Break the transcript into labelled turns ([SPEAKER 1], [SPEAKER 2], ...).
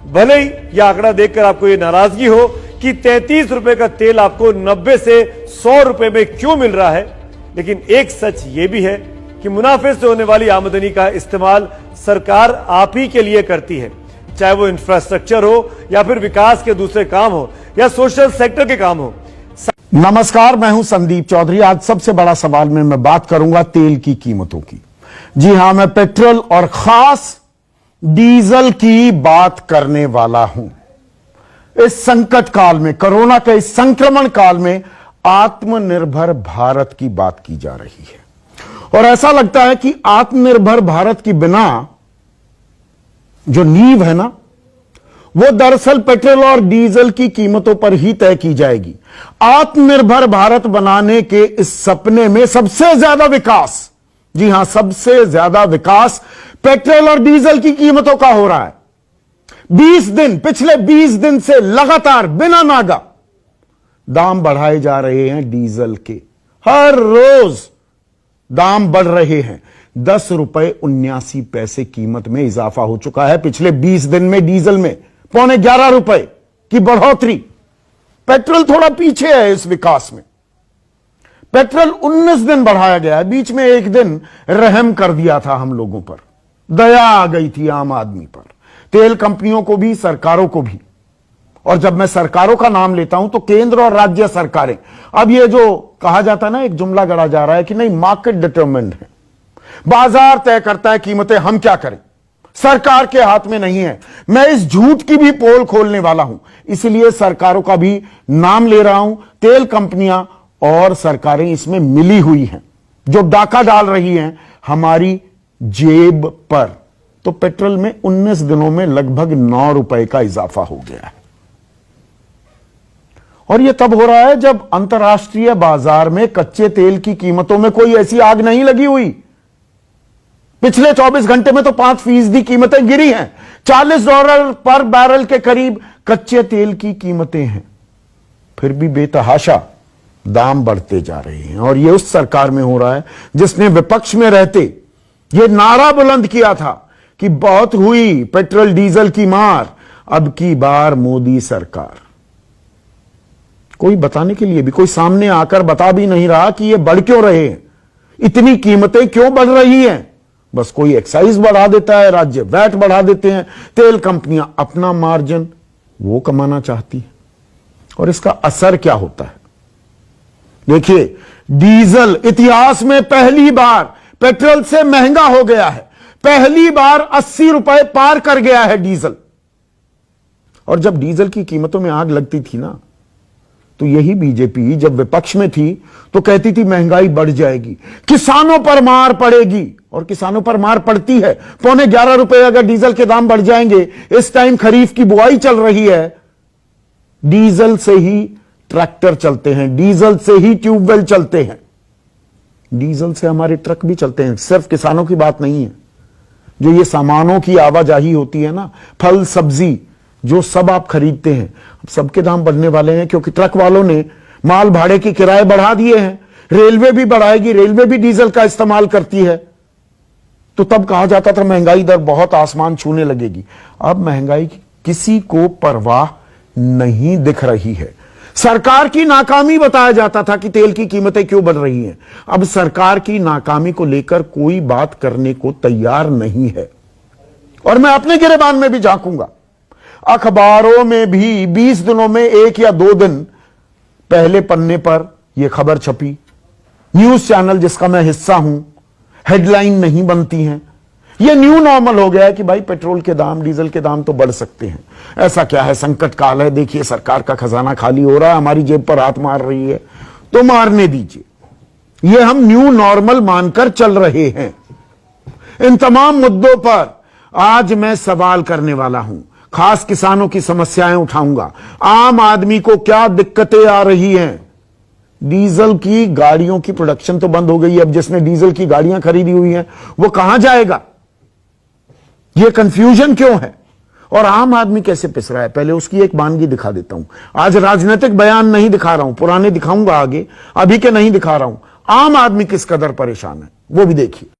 [SPEAKER 1] भले ही यह आंकड़ा देखकर आपको ये नाराजगी हो कि 33 रुपए का तेल आपको 90 से 100 रुपए में क्यों मिल रहा है, लेकिन एक सच ये भी है कि मुनाफे से होने वाली आमदनी का इस्तेमाल सरकार आप ही के लिए करती है, चाहे वो इंफ्रास्ट्रक्चर हो या फिर विकास के दूसरे काम हो या सोशल सेक्टर के काम हो।
[SPEAKER 2] नमस्कार, मैं हूं संदीप चौधरी। आज सबसे बड़ा सवाल में मैं बात करूंगा तेल की कीमतों की। जी हां, मैं पेट्रोल और खास डीजल की बात करने वाला हूं। इस संकट काल में, कोरोना के इस संक्रमण काल में आत्मनिर्भर भारत की बात की जा रही है और ऐसा लगता है कि आत्मनिर्भर भारत की बिना जो नींव है ना, वो दरअसल पेट्रोल और डीजल की कीमतों पर ही तय की जाएगी। आत्मनिर्भर भारत बनाने के इस सपने में सबसे ज्यादा विकास, जी हां, सबसे ज्यादा विकास पेट्रोल और डीजल की कीमतों का हो रहा है। 20 दिन, पिछले 20 दिन से लगातार बिना नागा दाम बढ़ाए जा रहे हैं डीजल के। हर रोज दाम बढ़ रहे हैं। 10 रुपए 79 पैसे कीमत में इजाफा हो चुका है पिछले 20 दिन में। डीजल में 11.25 रुपए की बढ़ोतरी। पेट्रोल थोड़ा पीछे है इस विकास में। पेट्रोल 19 दिन बढ़ाया गया है। बीच में एक दिन रहम कर दिया था हम लोगों पर, दया आ गई थी आम आदमी पर, तेल कंपनियों को भी, सरकारों को भी। और जब मैं सरकारों का नाम लेता हूं तो केंद्र और राज्य सरकारें। अब ये जो कहा जाता है ना, एक जुमला गढ़ा जा रहा है कि नहीं, मार्केट डिटरमिन्ड है, बाजार तय करता है कीमतें, हम क्या करें, सरकार के हाथ में नहीं है। मैं इस झूठ की भी पोल खोलने वाला हूं, इसलिए सरकारों का भी नाम ले रहा हूं। तेल कंपनियां और सरकारें इसमें मिली हुई हैं, जो डाका डाल रही हैं हमारी जेब पर। तो पेट्रोल में 19 दिनों में लगभग 9 रुपए का इजाफा हो गया है। और यह तब हो रहा है जब अंतर्राष्ट्रीय बाजार में कच्चे तेल की कीमतों में कोई ऐसी आग नहीं लगी हुई। पिछले 24 घंटे में तो 5% कीमतें गिरी हैं। $40 पर बैरल के करीब कच्चे तेल की कीमतें हैं। फिर भी बेतहाशा दाम बढ़ते जा रहे हैं। और यह उस सरकार में हो रहा है जिसने विपक्ष में रहते यह नारा बुलंद किया था कि बहुत हुई पेट्रोल डीजल की मार, अब की बार मोदी सरकार। कोई बताने के लिए भी, कोई सामने आकर बता भी नहीं रहा कि ये बढ़ क्यों रहे हैं, इतनी कीमतें क्यों बढ़ रही हैं। बस कोई एक्साइज बढ़ा देता है, राज्य वैट बढ़ा देते हैं, तेल कंपनियां अपना मार्जिन वो कमाना चाहती है। और इसका असर क्या होता है? देखिए, डीजल इतिहास में पहली बार पेट्रोल से महंगा हो गया है। पहली बार 80 रुपए पार कर गया है डीजल। और जब डीजल की कीमतों में आग लगती थी ना, तो यही बीजेपी जब विपक्ष में थी तो कहती थी महंगाई बढ़ जाएगी, किसानों पर मार पड़ेगी। और किसानों पर मार पड़ती है। 11.25 रुपए अगर डीजल के दाम बढ़ जाएंगे, इस टाइम खरीफ की बुआई चल रही है, डीजल से ही ट्रैक्टर चलते हैं, डीजल से ही ट्यूबवेल चलते हैं, डीजल से हमारे ट्रक भी चलते हैं। सिर्फ किसानों की बात नहीं है, जो ये सामानों की आवाजाही होती है ना, फल सब्जी जो सब आप खरीदते हैं, सबके दाम बढ़ने वाले हैं, क्योंकि ट्रक वालों ने माल भाड़े के किराए बढ़ा दिए हैं। रेलवे भी बढ़ाएगी, रेलवे भी डीजल का इस्तेमाल करती है। तो तब कहा जाता था महंगाई दर बहुत आसमान छूने लगेगी। अब महंगाई की किसी को परवाह नहीं दिख रही है। सरकार की नाकामी बताया जाता था कि तेल की कीमतें क्यों बढ़ रही हैं। अब सरकार की नाकामी को लेकर कोई बात करने को तैयार नहीं है। और मैं अपने गिरेबान में भी झांकूंगा। अखबारों में भी 20 दिनों में 1 या 2 दिन पहले पन्ने पर यह खबर छपी। न्यूज चैनल जिसका मैं हिस्सा हूं, हेडलाइन नहीं बनती हैं। यह न्यू नॉर्मल हो गया है कि भाई पेट्रोल के दाम, डीजल के दाम तो बढ़ सकते हैं। ऐसा क्या है, संकट काल है, देखिए सरकार का खजाना खाली हो रहा है, हमारी जेब पर हाथ मार रही है, तो मारने दीजिए। यह हम न्यू नॉर्मल मानकर चल रहे हैं। इन तमाम मुद्दों पर आज मैं सवाल करने वाला हूं, खास किसानों की समस्याएं उठाऊंगा। आम आदमी को क्या दिक्कतें आ रही हैं। डीजल की गाड़ियों की प्रोडक्शन तो बंद हो गई है। अब जिसने डीजल की गाड़ियां खरीदी हुई हैं वो कहां जाएगा, यह कंफ्यूजन क्यों है और आम आदमी कैसे पिस रहा है। पहले उसकी एक वानगी दिखा देता हूं। आज राजनीतिक बयान नहीं दिखा रहा हूं, पुराने दिखाऊंगा आगे, अभी के नहीं दिखा रहा हूं। आम आदमी किस कदर परेशान है वो भी देखिए।